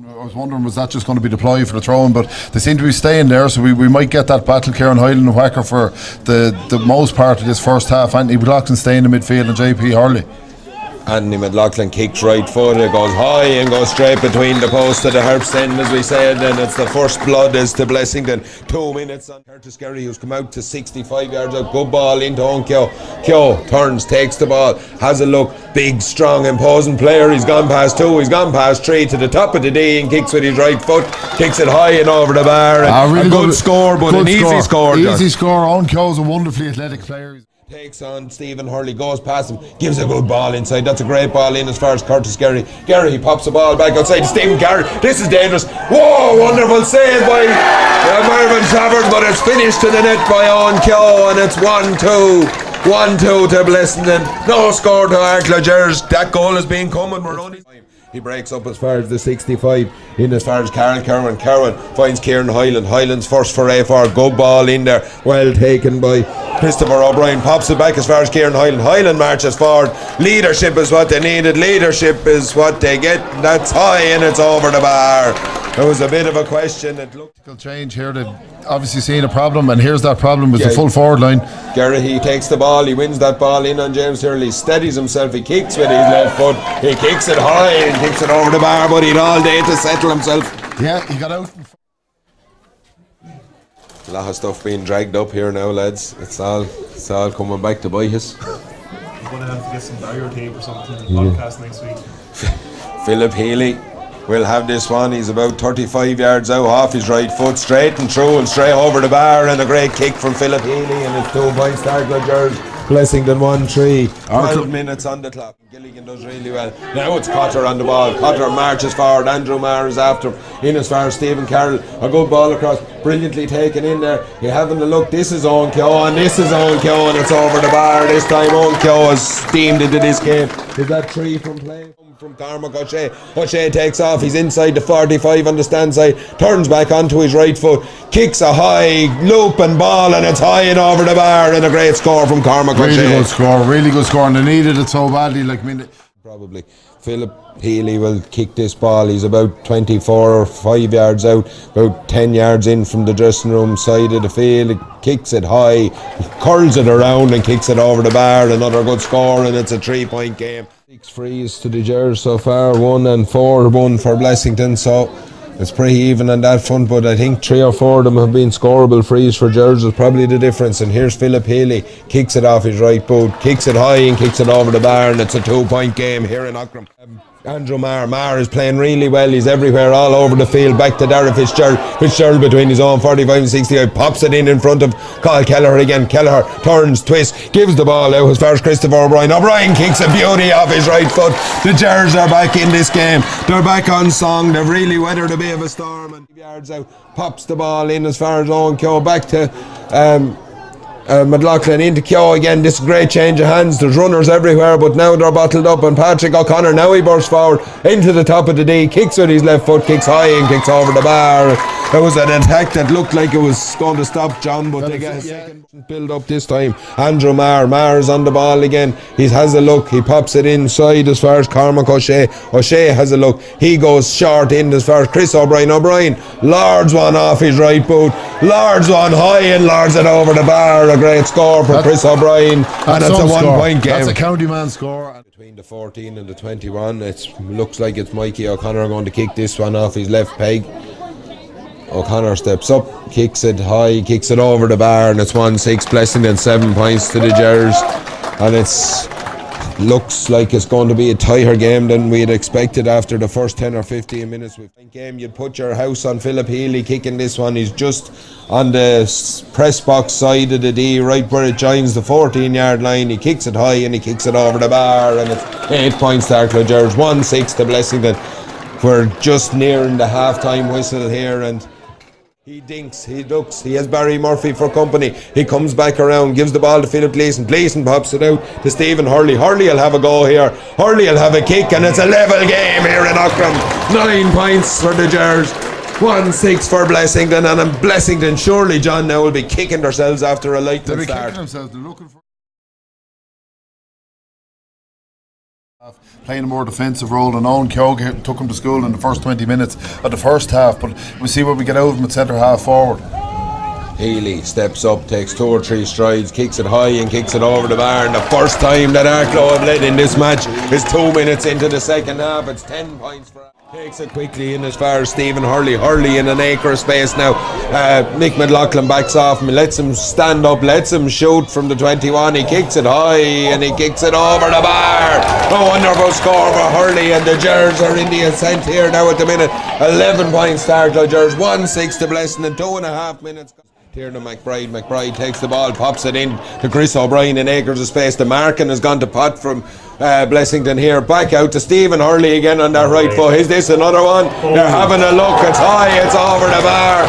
I was wondering, was that just going to be the ploy for the throwing? But they seem to be staying there, so we might get that battle. Kieran Hyland and Whacker for the most part of this first half. Anthony McLaughlin staying in the midfield and JP Hurley. Anthony McLaughlin kicks right foot, it goes high and goes straight between the post to the Harps end, as we said, and it's the first blood is to Blessington. 2 minutes on Curtis Gerry, who's come out to 65 yards out. Good ball into Onkyo. Kyo turns, takes the ball, has a look. Big, strong, imposing player. He's gone past 2, he's gone past 3 to the top of the D and kicks with his right foot. Kicks it high and over the bar. Really a good score, but an easy score. Easy score. Onkyo's a wonderfully athletic player. Takes on Stephen Hurley, goes past him, gives a good ball inside. That's a great ball in as far as Curtis Gerry. He pops the ball back outside to Stephen Gerry. This is dangerous. Whoa, wonderful save by Mervyn Tavern, but it's finished to the net by Owen Keogh, and it's 1-2. 1-2 to Blessington. No score to Arklow. That goal has been coming. We're only. He breaks up as far as the 65, in as far as Carol Kerwin. Kerwin finds Kieran Hyland. Hyland's first for A4. Good ball in there. Well taken by Christopher O'Brien. Pops it back as far as Kieran Hyland. Hyland marches forward. Leadership is what they needed. Leadership is what they get. That's high and it's over the bar. There was a bit of a question. It looked change here. They've obviously seen a problem, and here's that problem with the full forward line. Gerry, he takes the ball, he wins that ball in on James Hurley, steadies himself, he kicks with his left foot, he kicks it high and kicks it over the bar, but he'd all day to settle himself. Yeah, he got out. A lot of stuff being dragged up here now, lads. It's all coming back to bite us. We're going to have to get some barrier tape or something in the podcast next week. Philip Healy will have this one. He's about 35 yards out off his right foot, straight and through and straight over the bar, and a great kick from Philip Healy, and it's 2 points to Arklow. Blessington 1-3. 12 minutes on the clock. Gilligan does really well. Now it's Cotter on the ball. Cotter marches forward. Andrew Marr is after him. In as far as Stephen Carroll. A good ball across. Brilliantly taken in there. You're having a look. This is Owen Keogh, and this is Owen Keogh, and it's over the bar. This time Owen Keogh has steamed into this game. Is that 3 from play? From Cormac O'Shea. O'Shea takes off, he's inside the 45 on the stand side, turns back onto his right foot, kicks a high looping ball, and it's high and over the bar, and a great score from Cormac O'Shea. Really good score, and they needed it so badly. Probably Philip Healy will kick this ball. He's about 24 or 5 yards out, about 10 yards in from the dressing room side of the field. He kicks it high, curls it around and kicks it over the bar. Another good score, and it's a 3-point game. 6 frees to the Gers so far, 1 and 4, 1 for Blessington, so it's pretty even on that front, but I think 3 or 4 of them have been scoreable frees for Gers is probably the difference. And here's Philip Healy, kicks it off his right boot, kicks it high and kicks it over the bar, and it's a 2-point game here in Ockram. Andrew Marr is playing really well. He's everywhere, all over the field. Back to Dara Fitzgerald between his own 45 and 65. Pops it in front of Kyle Kelleher again. Kelleher turns, twists, gives the ball out as far as Christopher O'Brien. O'Brien kicks a beauty off his right foot. The Gers are back in this game. They're back on song. They've really weathered a bit of a storm. And yards out, pops the ball in as far as Owen Keogh. Back to McLaughlin into Keogh again. This is a great change of hands. There's runners everywhere, but now they're bottled up, and Patrick O'Connor, now he bursts forward into the top of the D, kicks with his left foot, kicks high and kicks over the bar. There was an attack that looked like it was going to stop John, but they get a second build up this time. Andrew Marr is on the ball again. He has a look, he pops it inside as far as Cormac O'Shea. O'Shea has a look, he goes short in as far as Chris O'Brien. Lords one off his right boot, Lords one high and Lords it over the bar. A great score for Chris O'Brien, and it's a 1-point game. That's a county man score. Between the 14 and the 21, it looks like it's Mikey O'Connor going to kick this one off his left peg. O'Connor steps up, kicks it high, kicks it over the bar, and it's 1-6 Blessington, 7 points to the Gers, and it's looks like it's going to be a tighter game than we had expected after the first 10 or 15 minutes. With game, you'd put your house on Philip Healy kicking this one. He's just on the press box side of the D, right where it joins the 14-yard line. He kicks it high and he kicks it over the bar, and it's 8 points to Arklow Gers, 1-6 to Blessington. We're just nearing the half-time whistle here, and he dinks, he ducks, he has Barry Murphy for company. He comes back around, gives the ball to Philip Gleeson. Gleeson pops it out to Stephen Hurley. Hurley will have a go here. Hurley will have a kick, and it's a level game here in Ockram. 9 points for the Gers, 1-6 for Blessington, and in Blessington, surely John now will be kicking themselves after a lightning start. They'll be kicking themselves. They're looking for Playing a more defensive role, and Owen Keogh took him to school in the first 20 minutes of the first half, but we see what we get out of him at centre half forward. Healy steps up, takes 2 or 3 strides, kicks it high and kicks it over the bar. And the first time that Arklow have led in this match is 2 minutes into the second half. It's 10 points for takes it quickly in as far as Stephen Hurley in an acre of space now. Mick McLaughlin backs off him, lets him stand up, lets him shoot from the 21. He kicks it high and he kicks it over the bar. A wonderful score for Hurley, and the Gers are in the ascent here now at the minute. 11 points start, the Gers 1-6 to Blessington, 2.5 minutes. Tiernan McBride takes the ball, pops it in to Chris O'Brien in acres of space. The marking has gone to pot from Blessington here. Back out to Stephen Hurley again on that right foot. Is this another one? They're having a look. It's high, it's over the bar.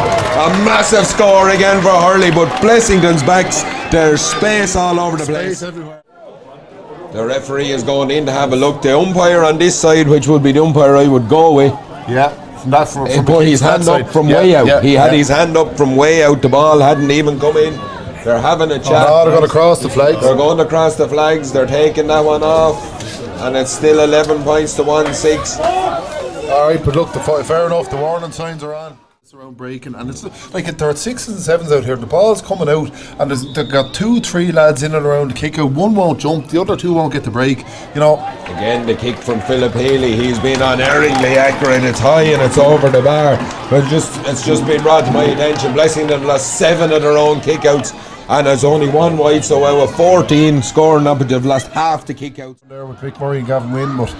A massive score again for Hurley, but Blessington's backs, there's space all over the place. The referee is going in to have a look. The umpire on this side, which would be the umpire I would go with. Yeah. He put his hand up from way out. He had his hand up from way out. The ball hadn't even come in. They're having a chat. Oh, they're going to cross the flags. They're going to cross the flags. They're taking that one off, and it's still 11 points to 1-6. All right, but look, fair enough. The warning signs are on. It's around breaking, and it's like there are 6s and 7s out here. The ball's coming out, and they've got 2-3 lads in and around the kick out. One won't jump, the other 2 won't get the break. You know. Again, the kick from Philip Healy. He's been unerringly accurate. It's high and it's over the bar. But it's just been brought to my attention. Blessington lost 7 of their own kickouts, and there's only 1 wide. So out of 14 scoring up, but they've lost half the kickouts. There with Vic Murray and Gavin Wynn, but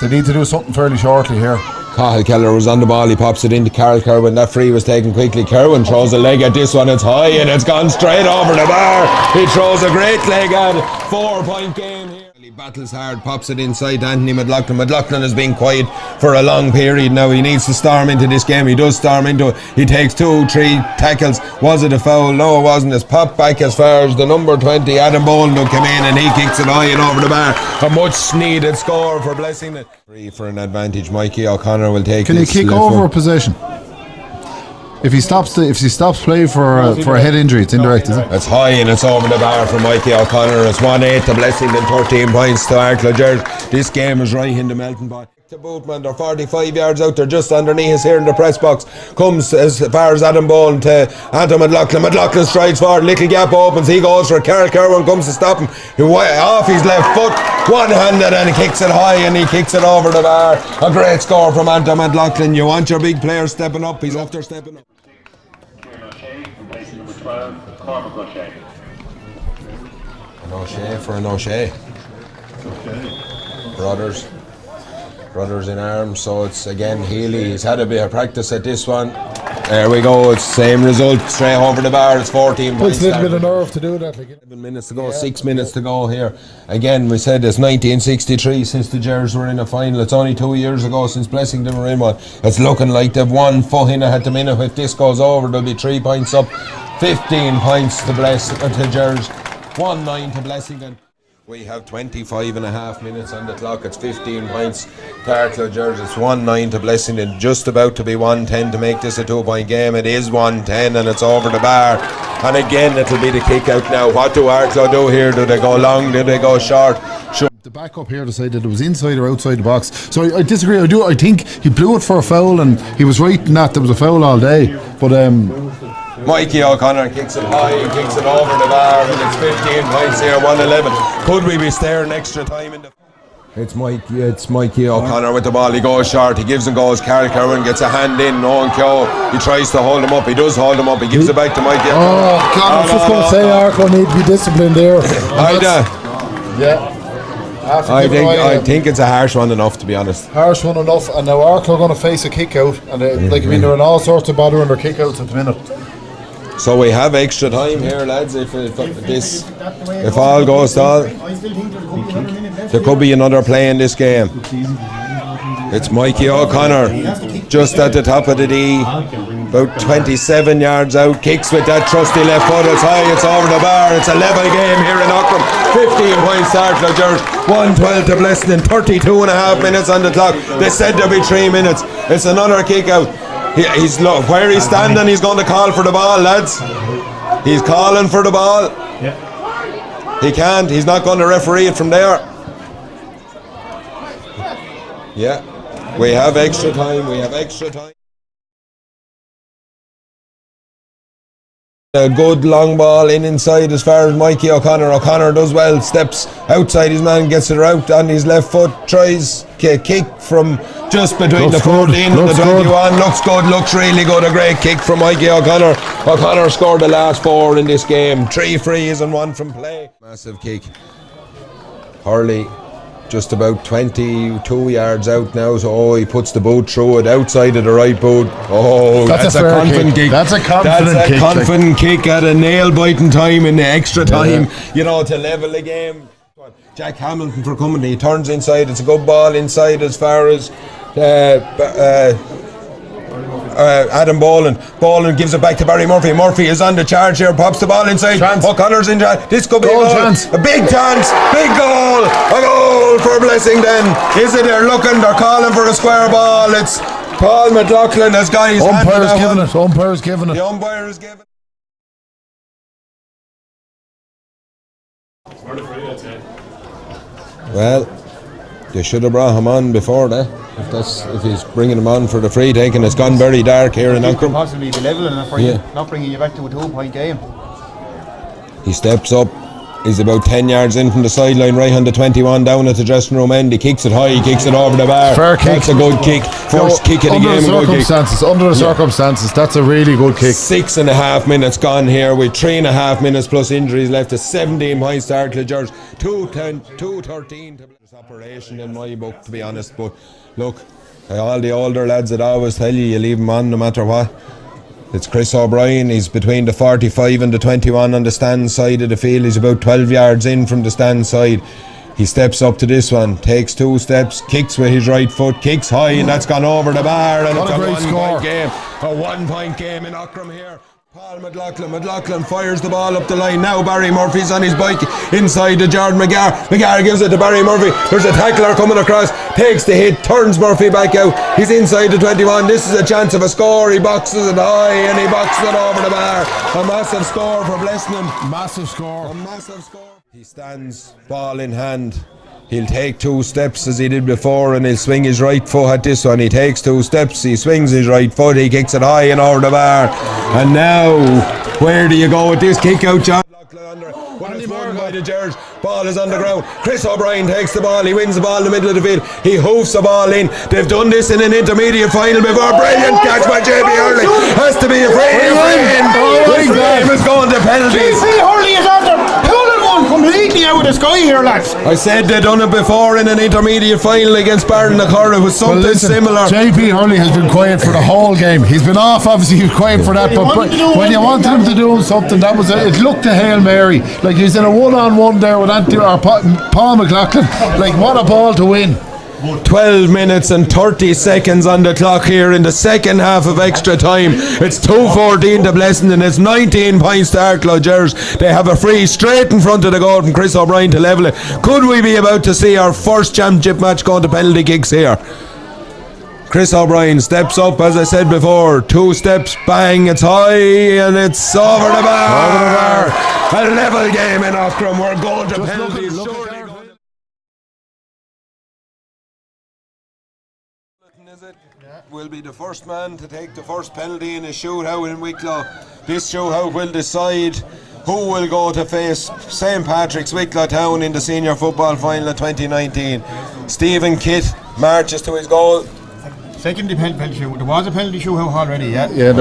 they need to do something fairly shortly here. Cahill Keller was on the ball, he pops it into Carl Kerwin. That free was taken quickly. Kerwin throws a leg at this one, it's high and it's gone straight over the bar. He throws a great leg at it. 4-point game here. He battles hard, pops it inside to Anthony McLaughlin. McLaughlin has been quiet for a long period now. He needs to storm into this game. He does storm into it. He takes 2-3 tackles. Was it a foul? No, it wasn't. It's popped back as far as the number 20 Adam Boland will come in, and he kicks it high and over the bar. A much needed score for Blessington. Free for an advantage. Mikey O'Connor will take. Can he kick over a possession? If he stops play for a head injury, it's indirect, is it? It's high and it's over the bar for Mikey O'Connor. It's 1-8 to Blessington, 13 points to Arklow. This game is right in the melting pot. To Bootman, they're 45 yards out, they're just underneath us here in the press box. Comes as far as Adam Boland to Anton McLaughlin. McLaughlin strides forward, little gap opens, he goes for it. Carl Kerwin comes to stop him. He off his left foot, one-handed, and he kicks it high and he kicks it over the bar. A great score from Anton McLaughlin. You want your big player stepping up, he's after stepping up. An O'Shea for an O'Shea. Brothers in arms, so it's again Healy. He's had a bit of practice at this one. There we go, it's same result, straight over the bar. It's 14 points. It's a little bit of nerve to do that. Like 7 minutes to go, 6 minutes to go here. Again, we said it's 1963 since the Gers were in a final. It's only 2 years ago since Blessington were in one. It's looking like they've 1 foot in it at the minute. If this goes over, there'll be 3 points up. 15 points to Gers, 1-9 to Blessington. We have 25.5 minutes on the clock. It's 15 points to Arklow Gers. It's 1-9 to Blessington. Just about to be 1-10 to make this a 2-point game. It is 1-10 and it's over the bar. And again, it'll be the kick out now. What do Arklow do here? Do they go long? Do they go short? The backup here decided it was inside or outside the box. So I disagree. I think he blew it for a foul, and he was right in that there was a foul all day. But Mikey O'Connor kicks it high, kicks it over the bar, and it's 15 points here, 1-11. Could we be staring extra time in the... It's Mikey O'Connor with the ball. He goes short, he gives and goes. Carl Kerwin gets a hand in. Owen Keogh, he tries to hold him up. He does hold him up. He gives it back to Mikey O'Connor. Oh God, I was just going to say Arklow need to be disciplined there. I think it's a harsh one enough, to be honest. Harsh one enough, and now Arklow are going to face a kick out, and they're in all sorts of bother on their kick outs at the minute. So we have extra time here, lads. If all goes to all, there could be another play in this game. It's Mikey O'Connor, just at the top of the D, about 27 yards out, kicks with that trusty left foot. It's high, it's over the bar. It's a level game here in Auckland. 15 points start for Gers, 1-12 to Blessington. 32.5 minutes on the clock. They said there'll be 3 minutes. It's another kick out. He's where he's standing, he's going to call for the ball, lads. He's calling for the ball. He can't, he's not going to referee it from there. Yeah. We have extra time. A good long ball inside as far as Mikey O'Connor. O'Connor does well, steps outside his man, gets it out on his left foot, tries kick from just between the 14 and the 21. Looks really good. A great kick from Mikey O'Connor. O'Connor scored the last 4 in this game. 3 frees and 1 from play. Massive kick. Hurley just about 22 yards out now, so he puts the boot through it outside of the right boot. Oh, that's a confident kick. That's a confident kick at a nail biting time in the extra time, you know, to level the game. Jack Hamilton for coming. He turns inside. It's a good ball inside as far as Adam Boland. Boland gives it back to Barry Murphy. Murphy is on the charge here, pops the ball inside. O'Connor's in charge. This could be a goal. A big chance, big goal. A goal for Blessington. Is it? They're looking, they're calling for a square ball. It's Paul McLaughlin has got his hand. Umpire's giving it. The umpire is giving it. Well, they should have brought him on before that. If he's bringing him on for the free taking, it's gone very dark here in Ankrum. Possibly be leveling it for you, not bringing you back to a 2-point game. He steps up. He's about 10 yards in from the sideline, right on the 21, down at the dressing room end. He kicks it high, he kicks it over the bar. Fair kick. That's a good kick. First kick of the game. Under the circumstances, that's a really good kick. 6.5 minutes gone here with 3.5 minutes plus injuries left. A 17 points to Arclagers, 2-13 to this operation in my book, to be honest. But look, all the older lads that always tell you leave them on no matter what. It's Chris O'Brien. He's between the 45 and the 21 on the stand side of the field. He's about 12 yards in from the stand side. He steps up to this one, takes 2 steps, kicks with his right foot, kicks high, and that's gone over the bar. And what it's a great score. game. A 1-point game in Ockram here. Paul McLaughlin fires the ball up the line. Now Barry Murphy's on his bike inside to Jordan McGarr. McGarr gives it to Barry Murphy. There's a tackler coming across, takes the hit, turns Murphy back out. He's inside the 21. This is a chance of a score. He boxes it high and he boxes it over the bar. A massive score for Blessington. Massive score. A massive score. He stands, ball in hand. He'll take 2 steps as he did before and he'll swing his right foot at this one. He takes 2 steps, he swings his right foot, he kicks it high and over the bar. And now, where do you go with this kick out, John? When it's won by the George, ball is on the ground. Chris O'Brien takes the ball, he wins the ball in the middle of the field, he hoofs the ball in. They've done this in an intermediate final before. Brilliant catch by JP Hurley. Has to be a free in. The game is going to penalties. JP Hurley is on the pulling one completely out of the sky here, lads. I said they'd done it before in an intermediate final against Barton Nakora. It was something similar. JP Hurley has been quiet for the whole game. He's been off, obviously he was quiet for that, but when you wanted him to do something, that was it looked a Hail Mary. Like he's in a one-on-one there with Paul McLaughlin. Like what a ball to win. 12 minutes and 30 seconds on the clock here in the second half of extra time. It's 2-14 to Blessington. It's 19 points to Arclagers. They have a free straight in front of the goal from Chris O'Brien to level it. Could we be about to see our first championship match going to penalty kicks here? Chris O'Brien steps up, as I said before, 2 steps, bang, it's high and it's over the bar. A level game in Ockram. We're going to penalties. Will be the first man to take the first penalty in a shootout in Wicklow. This shootout will decide who will go to face St. Patrick's Wicklow Town in the senior football final of 2019. Stephen Kitt marches to his goal. Second penalty shootout. There was a penalty shootout already, yeah. Yeah,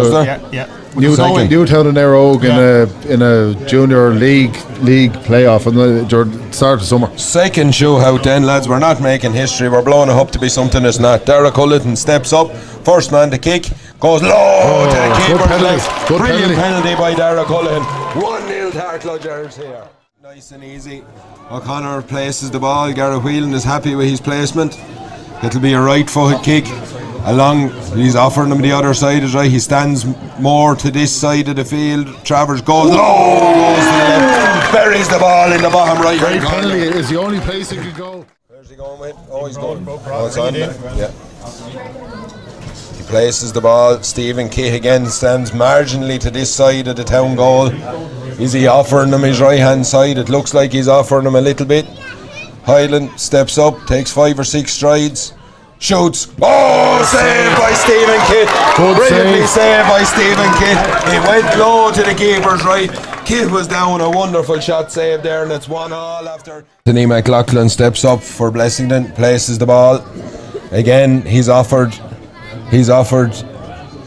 Newtown and Aero in a junior league playoff and the start of summer. Second shootout then, lads. We're not making history, we're blowing it up to be something that's not. Derek Culleton steps up, first man to kick, goes low to the keeper's left. Brilliant penalty by Derek Culleton. 1-0 to Arclagers here. Nice and easy. O'Connor places the ball. Gareth Whelan is happy with his placement. It'll be a right footed kick. He's offering him the other side, is right. He stands more to this side of the field. Travers goes low, goes to the left, buries the ball in the bottom right hand corner. Penalty is the only place he could go. Where's he going with? Oh, he's going. Oh, it's on there. Yeah. He places the ball. Stephen Key again stands marginally to this side of the town goal. Is he offering him his right hand side? It looks like he's offering him a little bit. Highland steps up, takes 5 or 6 strides, goes low, goes to the left, buries the ball in the bottom right hand corner. Where's he going with? Oh, he's going. Oh, it's on there. Yeah. He places the ball. Stephen Key again stands marginally to this side of the town goal. Is he offering him his right hand side? It looks like he's offering him a little bit. Highland steps up, takes 5 or 6 strides, Shoots. Oh, saved by Stephen Kidd. Brilliantly saved by Stephen Kidd. He went low to the keeper's right. Kidd was down, a wonderful shot save there, and it's 1-1 after. Anthony McLaughlin steps up for Blessington, places the ball. Again, he's offered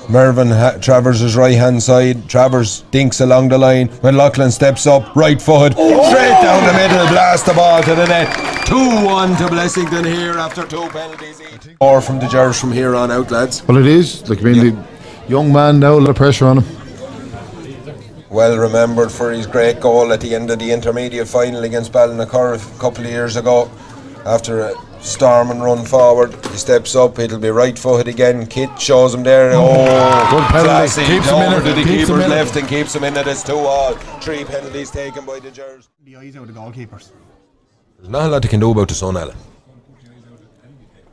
Mervyn Travers' right hand side. Travers dinks along the line. McLaughlin steps up, right foot, straight down the middle, blast the ball to the net. 2-1 to Blessington here after 2 penalties each. Or from the Gers from here on out, lads. Well, it is. Like, I mean, the young man now, a lot of pressure on him. Well remembered for his great goal at the end of the intermediate final against Ballinacurra a couple of years ago. After a storm and run forward, he steps up, it'll be right footed again. Kit shows him there. Good penalty. Keeps him over to the keeper's left and keeps him in it. It's 2-2. 3 penalties taken by the Gers. The eyes out of the goalkeepers. There's not a lot they can do about the sun, Alan.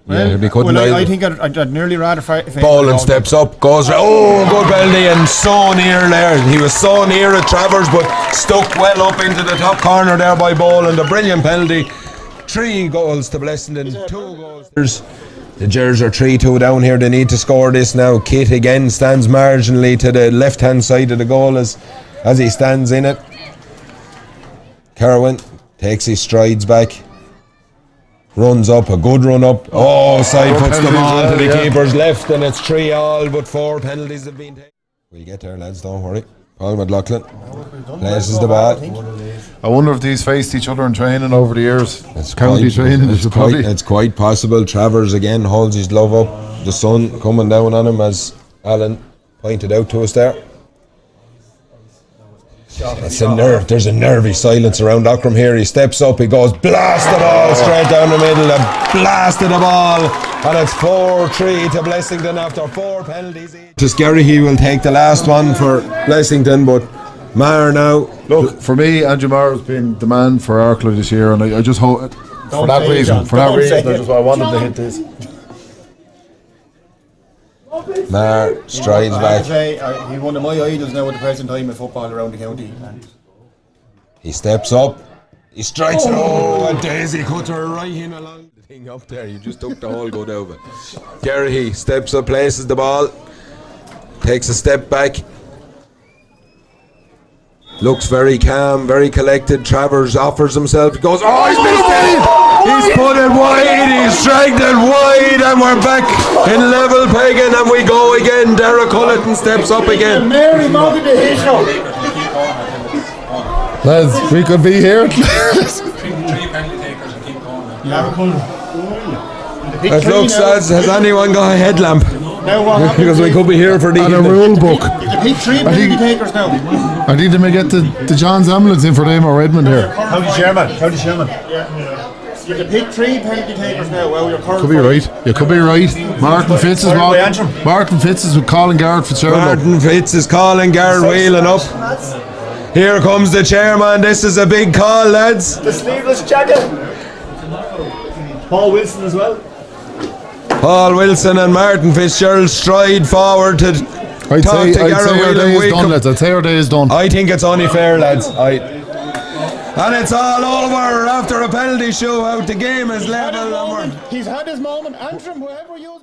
Well, I think I'd nearly rather Boland steps up, goes. Oh, good penalty, and so near there. He was so near at Travers, but stuck well up into the top corner there by Boland. A brilliant penalty. 3 goals to Blessington, 2 goals. The Gers are 3-2 down here. They need to score this now. Kit again stands marginally to the left hand side of the goal as he stands in it. Kerwin takes his strides back. Runs up, a good run up. Oh, side puts the ball to the keeper's left, and it's 3-3, but 4 penalties have been taken. We'll get there, lads, don't worry. Paul McLaughlin places the ball. I wonder if these faced each other in training over the years. It's quite possible. Travers again holds his glove up. The sun coming down on him, as Alan pointed out to us there. There's a nervy silence around Ockram here. He steps up, he goes, blast the ball straight down the middle, and blasted the ball, and it's 4-3 to Blessington after 4 penalties each. Just Gary, he will take the last one for Blessington, but Maher now. Look, for me, Andrew Maher has been the man for Arklow this year, and I just hope for that reason, I wanted to hit this. Maher strides back. He's one of my idols now at the present time in football around the county. He steps up. He strikes it. Oh, a daisy cutter right in along the thing up there. You just took the whole good out of it. Gary steps up, places the ball, takes a step back. Looks very calm, very collected. Travers offers himself. He goes, oh, he's missed it! He's put it wide, he's dragged it wide, and we're back in level pegging, and we go again. Derek Culleton steps up again. Mary Morgan the Hitchcock. Lads, we could be here. 3 penalty takers and keep going. Looks, lads, has anyone got a headlamp? Because we could be here for the and a rule book. You pick 3 penalty takers now. I need to get the John's ambulance in for them or Redmond here. County Chairman. You can pick 3 penalty takers now. Well, you're current. Could be right. You could be right. Martin Fitz is with Colin Garrett Fitzgerald. Martin Fitz is calling Garrett wheeling up. Here comes the chairman. This is a big call, lads. The sleeveless jacket. Paul Wilson as well. Paul Wilson and Martin Fitzgerald stride forward to I'd talk to say Garrett our day wheeling. is done, lads. I'd say our day is done. I think it's only fair, lads. And it's all over after a penalty shootout. The game is level. He's had his moment. Antrim, whoever you